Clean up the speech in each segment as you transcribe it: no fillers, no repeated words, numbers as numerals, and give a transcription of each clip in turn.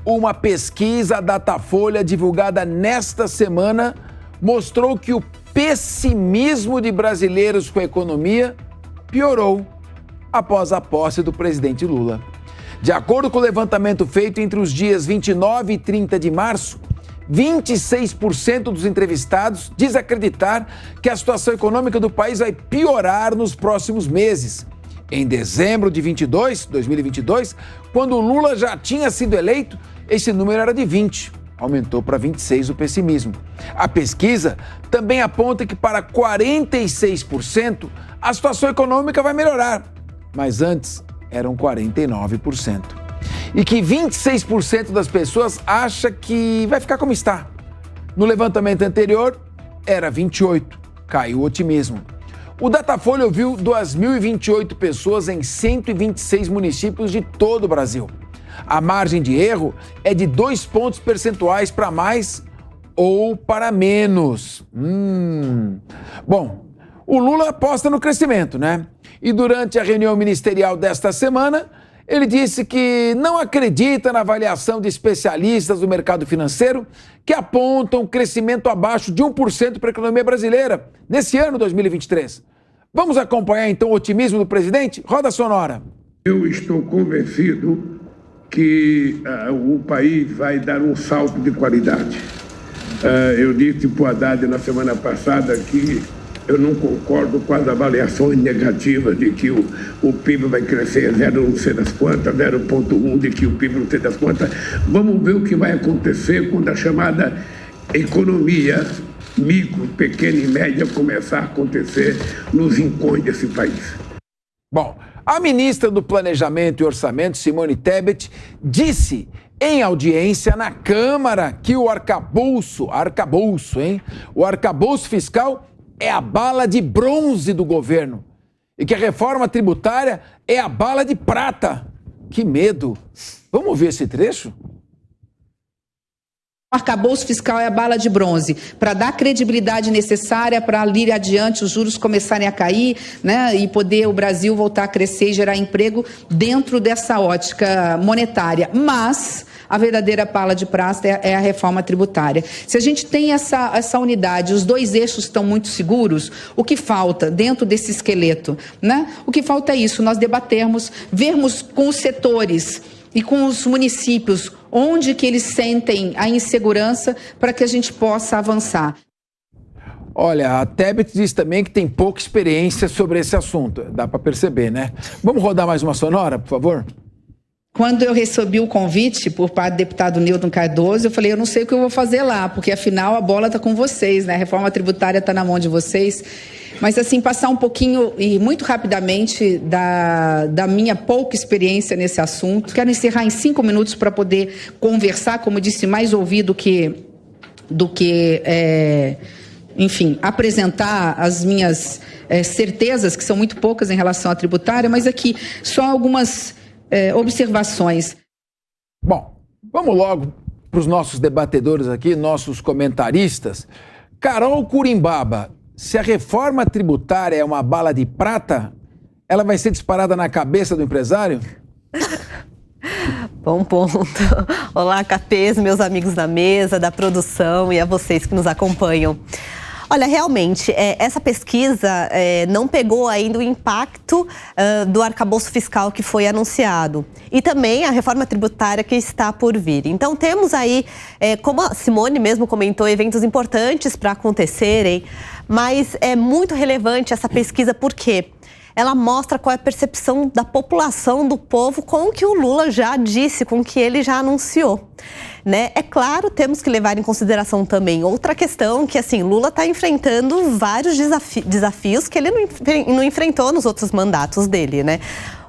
Uma pesquisa Datafolha divulgada nesta semana mostrou que o pessimismo de brasileiros com a economia piorou após a posse do presidente Lula. De acordo com o levantamento feito entre os dias 29 e 30 de março, 26% dos entrevistados diz acreditar que a situação econômica do país vai piorar nos próximos meses. Em dezembro de 2022, quando Lula já tinha sido eleito, esse número era de 20%. Aumentou para 26% o pessimismo. A pesquisa também aponta que para 46% a situação econômica vai melhorar, mas antes eram 49%. E que 26% das pessoas acha que vai ficar como está. No levantamento anterior era 28%, caiu o otimismo. O Datafolha ouviu 2.028 pessoas em 126 municípios de todo o Brasil. A margem de erro é de 2 pontos percentuais para mais ou para menos. Bom, o Lula aposta no crescimento, né? E durante a reunião ministerial desta semana, ele disse que não acredita na avaliação de especialistas do mercado financeiro que apontam crescimento abaixo de 1% para a economia brasileira nesse ano 2023. Vamos acompanhar então o otimismo do presidente? Roda a sonora. Eu estou convencido que o país vai dar um salto de qualidade. Eu disse para o Haddad na semana passada que eu não concordo com as avaliações negativas de que o PIB vai crescer 0 não sei das quantas, 0,1, de que o PIB não sei das quantas. Vamos ver o que vai acontecer quando a chamada economia micro, pequena e média começar a acontecer nos rincões desse país. Bom, a ministra do Planejamento e Orçamento, Simone Tebet, disse em audiência na Câmara que o arcabouço fiscal é a bala de bronze do governo e que a reforma tributária é a bala de prata. Que medo! Vamos ver esse trecho? O arcabouço fiscal é a bala de bronze para dar a credibilidade necessária para ir adiante, os juros começarem a cair, né, e poder o Brasil voltar a crescer e gerar emprego dentro dessa ótica monetária. Mas a verdadeira bala de prata é a reforma tributária. Se a gente tem essa unidade, os dois eixos estão muito seguros, o que falta dentro desse esqueleto, né? O que falta é isso, nós debatermos, vermos com os setores e com os municípios onde que eles sentem a insegurança para que a gente possa avançar. Olha, a Tebet diz também que tem pouca experiência sobre esse assunto. Dá para perceber, né? Vamos rodar mais uma sonora, por favor? Quando eu recebi o convite por parte do deputado Newton Cardoso, eu falei, eu não sei o que eu vou fazer lá, porque afinal a bola está com vocês, né? A reforma tributária está na mão de vocês. Mas assim, passar um pouquinho e muito rapidamente da minha pouca experiência nesse assunto. Quero encerrar em 5 minutos para poder conversar, como disse, mais ouvir do que enfim, apresentar as minhas certezas, que são muito poucas em relação à tributária, mas aqui só algumas observações. Bom, vamos logo para os nossos debatedores aqui, nossos comentaristas. Carol Curimbaba, se a reforma tributária é uma bala de prata, ela vai ser disparada na cabeça do empresário? Bom ponto. Olá, Capês, meus amigos da mesa, da produção e a vocês que nos acompanham. Olha, realmente, essa pesquisa não pegou ainda o impacto do arcabouço fiscal que foi anunciado e também a reforma tributária que está por vir. Então, temos aí, como a Simone mesmo comentou, eventos importantes para acontecerem, mas é muito relevante essa pesquisa porque ela mostra qual é a percepção da população, do povo, com o que o Lula já disse, com o que ele já anunciou. Né? É claro, temos que levar em consideração também outra questão, que assim, Lula está enfrentando vários desafios que ele não enfrentou nos outros mandatos dele, né?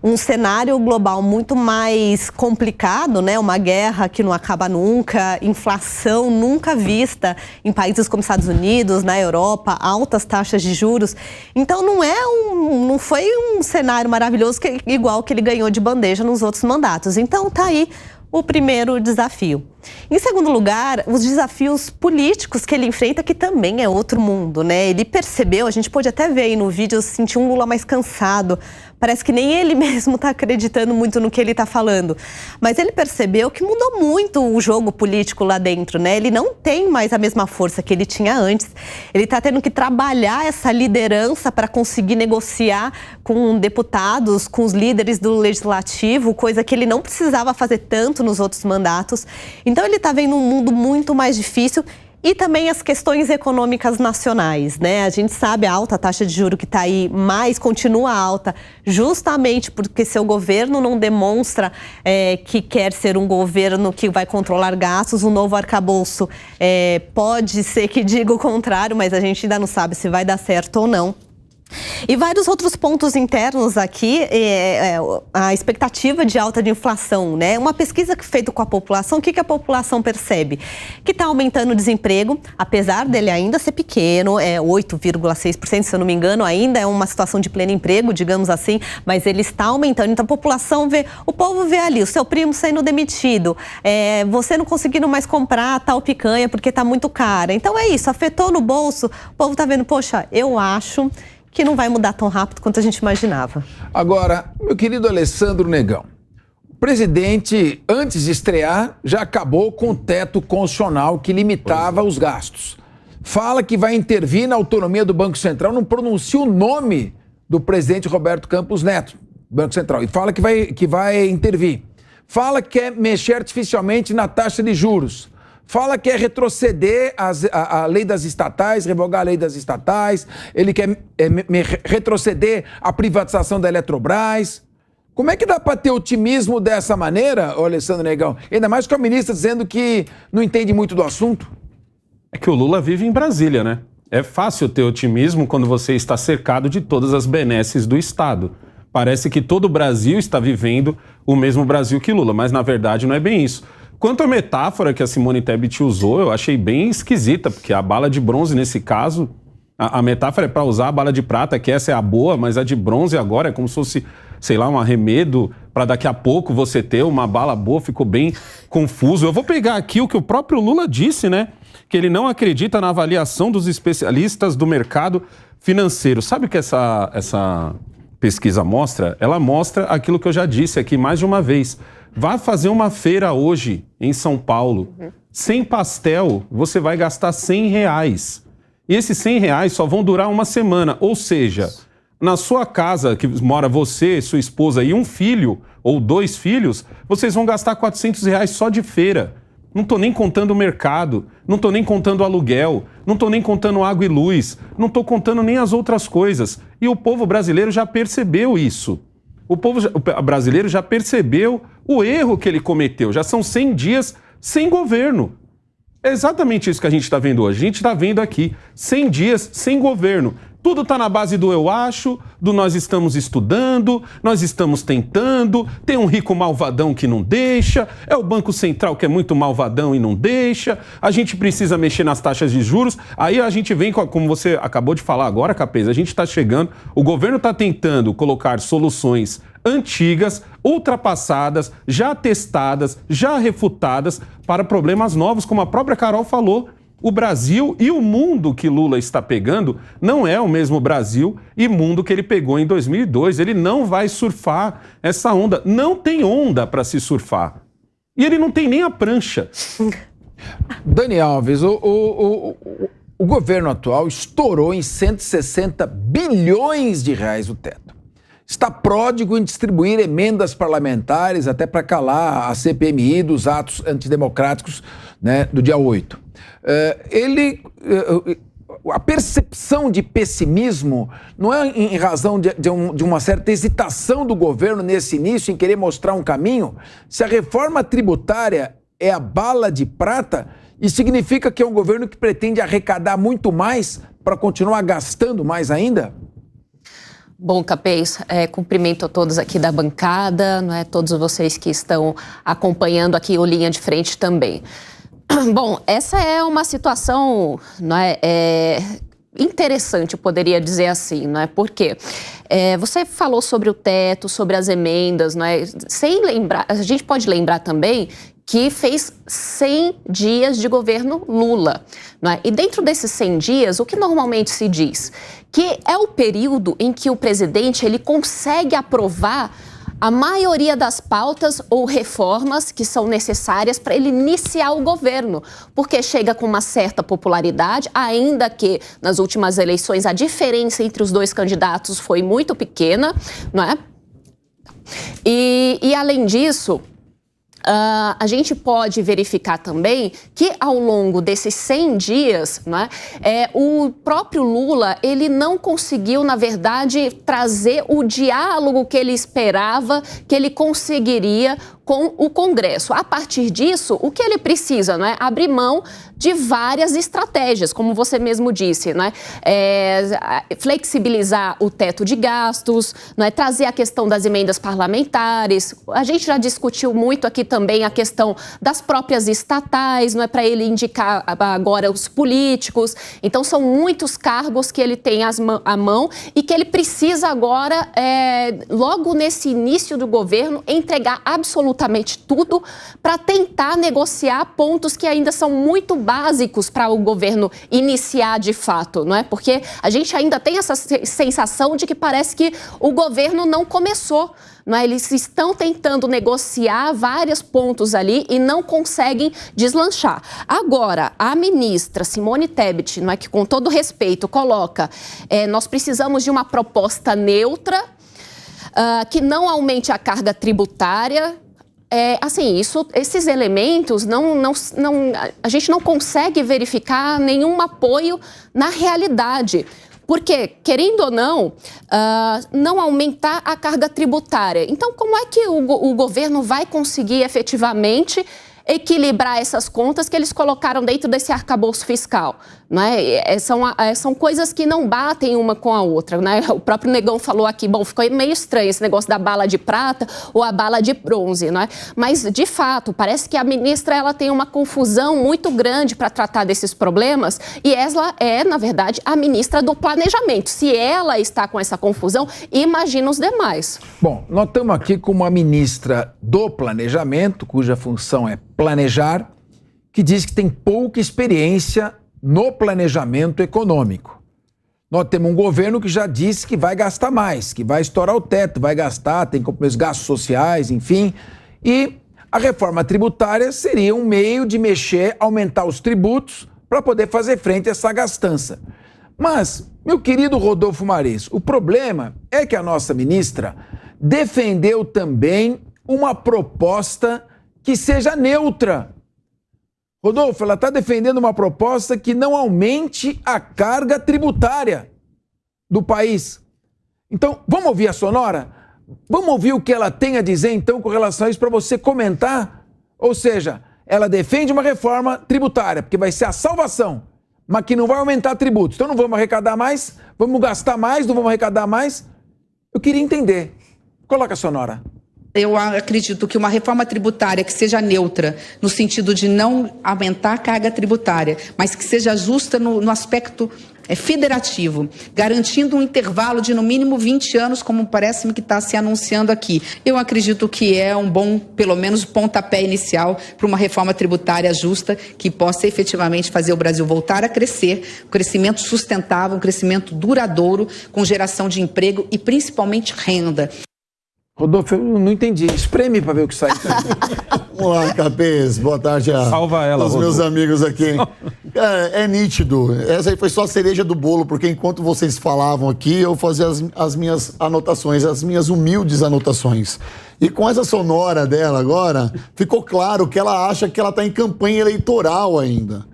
Um cenário global muito mais complicado, né? Uma guerra que não acaba nunca, inflação nunca vista em países como Estados Unidos, na Europa, altas taxas de juros. Então não foi um cenário maravilhoso igual que ele ganhou de bandeja nos outros mandatos. Então tá aí o primeiro desafio. Em segundo lugar, os desafios políticos que ele enfrenta, que também é outro mundo, né? Ele percebeu, a gente pôde até ver aí no vídeo, sentir um Lula mais cansado. Parece que nem ele mesmo está acreditando muito no que ele está falando. Mas ele percebeu que mudou muito o jogo político lá dentro, né? Ele não tem mais a mesma força que ele tinha antes. Ele está tendo que trabalhar essa liderança para conseguir negociar com deputados, com os líderes do legislativo, coisa que ele não precisava fazer tanto nos outros mandatos. Então ele está vendo um mundo muito mais difícil. E também as questões econômicas nacionais, né? A gente sabe a alta taxa de juros que está aí, mas continua alta, justamente porque seu governo não demonstra que quer ser um governo que vai controlar gastos. O novo arcabouço pode ser que diga o contrário, mas a gente ainda não sabe se vai dar certo ou não. E vários outros pontos internos aqui, a expectativa de alta de inflação, né? Uma pesquisa feita com a população, o que a população percebe? Que está aumentando o desemprego, apesar dele ainda ser pequeno, 8,6%, se eu não me engano, ainda é uma situação de pleno emprego, digamos assim, mas ele está aumentando. Então a população vê, o povo vê ali, o seu primo sendo demitido, você não conseguindo mais comprar tal picanha porque está muito cara. Então é isso, afetou no bolso, o povo está vendo, poxa, eu acho que não vai mudar tão rápido quanto a gente imaginava. Agora, meu querido Alessandro Negão, o presidente, antes de estrear, já acabou com o teto constitucional que limitava os gastos. Fala que vai intervir na autonomia do Banco Central, não pronuncia o nome do presidente Roberto Campos Neto, do Banco Central, e fala que vai intervir. Fala que quer mexer artificialmente na taxa de juros. Fala que quer retroceder a lei das estatais, revogar a lei das estatais. Ele quer retroceder a privatização da Eletrobras. Como é que dá para ter otimismo dessa maneira, Alessandro Negão? Ainda mais com a ministra dizendo que não entende muito do assunto. É que o Lula vive em Brasília, né? É fácil ter otimismo quando você está cercado de todas as benesses do Estado. Parece que todo o Brasil está vivendo o mesmo Brasil que Lula, mas na verdade não é bem isso. Quanto à metáfora que a Simone Tebet usou, eu achei bem esquisita, porque a bala de bronze, nesse caso, a metáfora é para usar a bala de prata, que essa é a boa, mas a de bronze agora é como se fosse, sei lá, um arremedo para daqui a pouco você ter uma bala boa, ficou bem confuso. Eu vou pegar aqui o que o próprio Lula disse, né? Que ele não acredita na avaliação dos especialistas do mercado financeiro. Sabe o que essa pesquisa mostra? Ela mostra aquilo que eu já disse aqui mais de uma vez. Vá fazer uma feira hoje em São Paulo. Sem pastel, você vai gastar R$100. E esses R$100 só vão durar uma semana. Ou seja, na sua casa, que mora você, sua esposa e um filho, ou 2 filhos, vocês vão gastar R$400 só de feira. Não estou nem contando o mercado, não estou nem contando o aluguel, não estou nem contando água e luz, não estou contando nem as outras coisas. E o povo brasileiro já percebeu isso. O povo brasileiro já percebeu o erro que ele cometeu. Já são 100 dias sem governo. É exatamente isso que a gente está vendo hoje. A gente está vendo aqui 100 dias sem governo. Tudo está na base do eu acho, do nós estamos estudando, nós estamos tentando, tem um rico malvadão que não deixa, é o Banco Central que é muito malvadão e não deixa, a gente precisa mexer nas taxas de juros. Aí a gente vem, como você acabou de falar agora, Capês, a gente está chegando, o governo está tentando colocar soluções antigas, ultrapassadas, já testadas, já refutadas para problemas novos, como a própria Carol falou. O Brasil e o mundo que Lula está pegando não é o mesmo Brasil e mundo que ele pegou em 2002. Ele não vai surfar essa onda. Não tem onda para se surfar. E ele não tem nem a prancha. Dani Alves, o governo atual estourou em 160 bilhões de reais o teto. Está pródigo em distribuir emendas parlamentares até para calar a CPMI dos atos antidemocráticos, né, do dia 8. A percepção de pessimismo não é em razão de uma certa hesitação do governo nesse início em querer mostrar um caminho? Se a reforma tributária é a bala de prata, isso significa que é um governo que pretende arrecadar muito mais para continuar gastando mais ainda? Bom, Capês, cumprimento a todos aqui da bancada, não é? Todos vocês que estão acompanhando aqui o Linha de Frente também. Bom, essa é uma situação, não é, interessante, poderia dizer assim, não é? Porque você falou sobre o teto, sobre as emendas, não é? Sem lembrar, a gente pode lembrar também que fez 100 dias de governo Lula, não é? E dentro desses 100 dias, o que normalmente se diz? Que é o período em que o presidente ele consegue aprovar a maioria das pautas ou reformas que são necessárias para ele iniciar o governo, porque chega com uma certa popularidade, ainda que nas últimas eleições a diferença entre os dois candidatos foi muito pequena, não é? E além disso, a gente pode verificar também que ao longo desses 100 dias, né, o próprio Lula ele não conseguiu, na verdade, trazer o diálogo que ele esperava que ele conseguiria com o Congresso. A partir disso, o que ele precisa, né, abrir mão de várias estratégias, como você mesmo disse, né, flexibilizar o teto de gastos, né, trazer a questão das emendas parlamentares. A gente já discutiu muito aqui também a questão das próprias estatais, não é, para ele indicar agora os políticos. Então, são muitos cargos que ele tem à mão e que ele precisa agora, logo nesse início do governo, entregar absolutamente tudo para tentar negociar pontos que ainda são muito básicos para o governo iniciar de fato, não é? Porque a gente ainda tem essa sensação de que parece que o governo não começou. Não é? Eles estão tentando negociar vários pontos ali e não conseguem deslanchar. Agora, a ministra Simone Tebet, não é, que com todo respeito coloca, nós precisamos de uma proposta neutra, que não aumente a carga tributária. Assim, esses elementos, a gente não consegue verificar nenhum apoio na realidade. Porque, querendo ou não, não aumentar a carga tributária. Então, como é que o governo vai conseguir efetivamente equilibrar essas contas que eles colocaram dentro desse arcabouço fiscal? Né? São coisas que não batem uma com a outra. Né? O próprio Negão falou aqui, bom, ficou meio estranho esse negócio da bala de prata ou a bala de bronze. Né? Mas, de fato, parece que a ministra ela tem uma confusão muito grande para tratar desses problemas e ela é, na verdade, a ministra do planejamento. Se ela está com essa confusão, imagina os demais. Bom, nós estamos aqui com uma ministra do planejamento, cuja função é planejar, que diz que tem pouca experiência no planejamento econômico. Nós temos um governo que já disse que vai gastar mais, que vai estourar o teto, vai gastar, tem compromissos, gastos sociais, enfim. E a reforma tributária seria um meio de mexer, aumentar os tributos para poder fazer frente a essa gastança. Mas, meu querido Rodolfo Mares, o problema é que a nossa ministra defendeu também uma proposta que seja neutra. Rodolfo, ela está defendendo uma proposta que não aumente a carga tributária do país. Então, vamos ouvir a Sonora? Vamos ouvir o que ela tem a dizer, então, com relação a isso, para você comentar? Ou seja, ela defende uma reforma tributária, porque vai ser a salvação, mas que não vai aumentar tributos. Então, não vamos arrecadar mais, vamos gastar mais, não vamos arrecadar mais. Eu queria entender. Coloca a Sonora. Eu acredito que uma reforma tributária que seja neutra, no sentido de não aumentar a carga tributária, mas que seja justa no aspecto federativo, garantindo um intervalo de no mínimo 20 anos, como parece-me que está se anunciando aqui. Eu acredito que é um bom, pelo menos, pontapé inicial para uma reforma tributária justa que possa efetivamente fazer o Brasil voltar a crescer, um crescimento sustentável, um crescimento duradouro, com geração de emprego e principalmente renda. Rodolfo, eu não entendi. Espreme para ver o que sai. Vamos lá, Capês. Boa tarde Salva ela, aos meus amigos aqui. É nítido. Essa aí foi só a cereja do bolo, porque enquanto vocês falavam aqui, eu fazia as minhas anotações, as minhas humildes anotações. E com essa sonora dela agora, ficou claro que ela acha que ela está em campanha eleitoral ainda.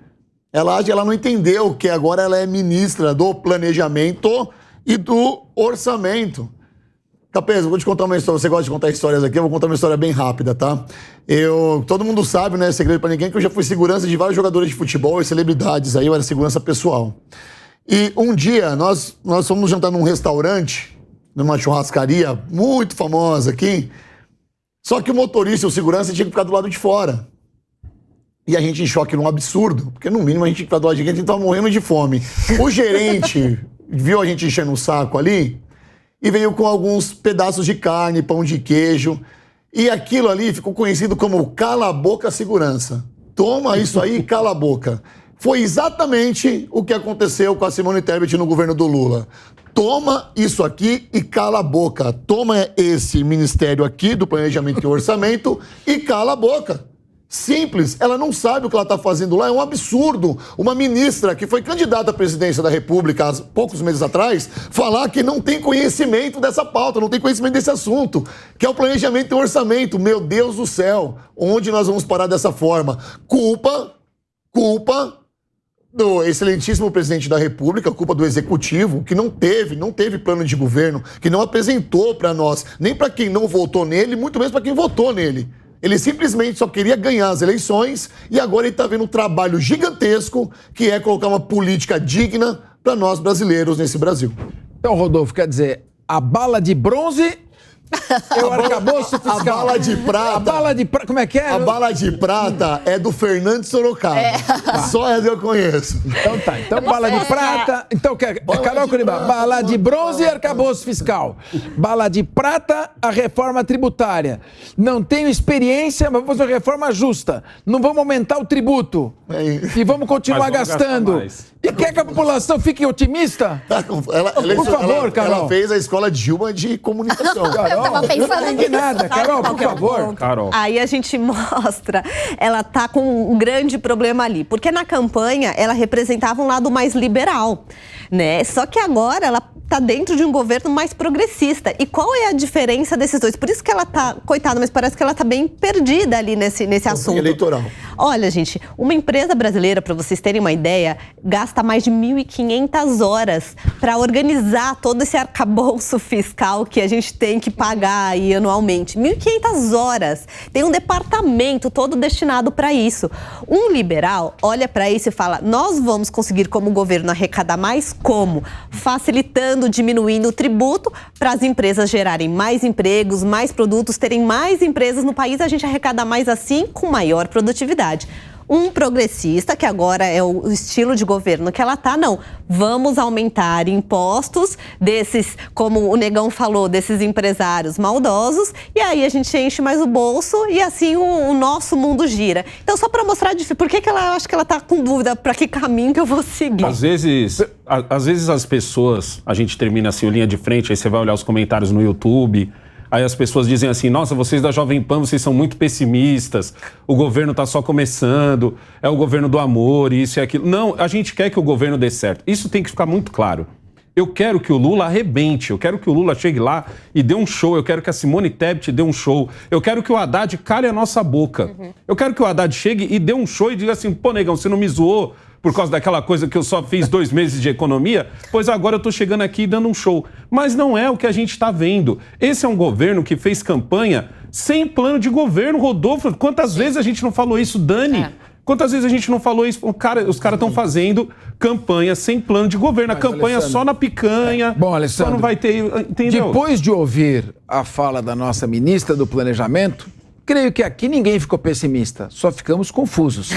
Ela não entendeu que agora ela é ministra do planejamento e do orçamento. Capês, eu vou te contar uma história. Você gosta de contar histórias aqui? Eu vou contar uma história bem rápida, tá? Todo mundo sabe, né? Segredo pra ninguém, que eu já fui segurança de vários jogadores de futebol e celebridades. Aí eu era segurança pessoal. E um dia, nós fomos jantar num restaurante, numa churrascaria muito famosa aqui. Só que o motorista e o segurança tinha que ficar do lado de fora. E a gente em choque num absurdo. Porque no mínimo a gente tinha que ficar do lado de dentro, a gente tava morrendo de fome. O gerente viu a gente enchendo o saco ali e veio com alguns pedaços de carne, pão de queijo. E aquilo ali ficou conhecido como cala a boca segurança. Toma isso aí e cala a boca. Foi exatamente o que aconteceu com a Simone Tebet no governo do Lula. Toma isso aqui e cala a boca. Toma esse ministério aqui do Planejamento e Orçamento e cala a boca. Simples, ela não sabe o que ela está fazendo lá, é um absurdo. Uma ministra que foi candidata à presidência da República há poucos meses atrás, falar que não tem conhecimento dessa pauta, não tem conhecimento desse assunto, que é o planejamento e orçamento. Meu Deus do céu, onde nós vamos parar dessa forma? Culpa do excelentíssimo presidente da República, culpa do executivo, que não teve plano de governo, que não apresentou para nós, nem para quem não votou nele, muito menos para quem votou nele. Ele simplesmente só queria ganhar as eleições e agora ele está vendo um trabalho gigantesco que é colocar uma política digna para nós brasileiros nesse Brasil. Então, Rodolfo, quer dizer, a bala de bronze é o arcabouço fiscal. A bala de prata. A bala de prata, como é que é? A bala de prata é do Fernando Sorocaba. Só essa eu conheço. Então tá. Então, bala de prata. Então, Carol Curiba, bala de bronze e arcabouço fiscal. Bala de prata, a reforma tributária. Não tenho experiência, mas vou fazer uma reforma justa. Não vamos aumentar o tributo. E vamos continuar gastando. E quer que a população fique otimista? Por favor, Carol. Ela fez a escola Dilma de comunicação. Eu tava pensando Não nada. Carol, por favor. Carol. Aí a gente mostra, ela tá com um grande problema ali, porque na campanha ela representava um lado mais liberal, né? Só que agora ela tá dentro de um governo mais progressista. E qual é a diferença desses dois? Por isso que ela tá, coitada, mas parece que ela tá bem perdida ali nesse assunto. Eleitoral. Olha, gente, uma empresa brasileira, para vocês terem uma ideia, gasta mais de 1.500 horas para organizar todo esse arcabouço fiscal que a gente tem que pagar aí anualmente. 1.500 horas. Tem um departamento todo destinado para isso. Um liberal olha para isso e fala, nós vamos conseguir como governo arrecadar mais como? Facilitando, diminuindo o tributo para as empresas gerarem mais empregos, mais produtos, terem mais empresas no país, a gente arrecada mais assim com maior produtividade. Um progressista, que agora é o estilo de governo que ela tá, não. Vamos aumentar impostos desses, como o Negão falou, desses empresários maldosos, e aí a gente enche mais o bolso e assim o nosso mundo gira. Então, só para mostrar por que ela acha que ela tá com dúvida para que caminho que eu vou seguir. Às vezes as pessoas, a gente termina assim, o Linha de Frente, aí você vai olhar os comentários no YouTube. Aí as pessoas dizem assim, nossa, vocês da Jovem Pan, vocês são muito pessimistas, o governo está só começando, é o governo do amor, isso e aquilo. Não, a gente quer que o governo dê certo. Isso tem que ficar muito claro. Eu quero que o Lula arrebente, eu quero que o Lula chegue lá e dê um show, eu quero que a Simone Tebet dê um show, eu quero que o Haddad cale a nossa boca. Eu quero que o Haddad chegue e dê um show e diga assim, pô, Negão, você não me zoou por causa daquela coisa que eu só fiz 2 meses de economia, pois agora eu tô chegando aqui dando um show. Mas não é o que a gente está vendo. Esse é um governo que fez campanha sem plano de governo, Rodolfo. Quantas vezes a gente não falou isso, Dani? Quantas vezes a gente não falou isso? Os caras estão fazendo campanha sem plano de governo. A campanha Alessandro, só na picanha. Bom, Alessandro, só não vai ter... Entendeu? Depois de ouvir a fala da nossa ministra do Planejamento, creio que aqui ninguém ficou pessimista. Só ficamos confusos.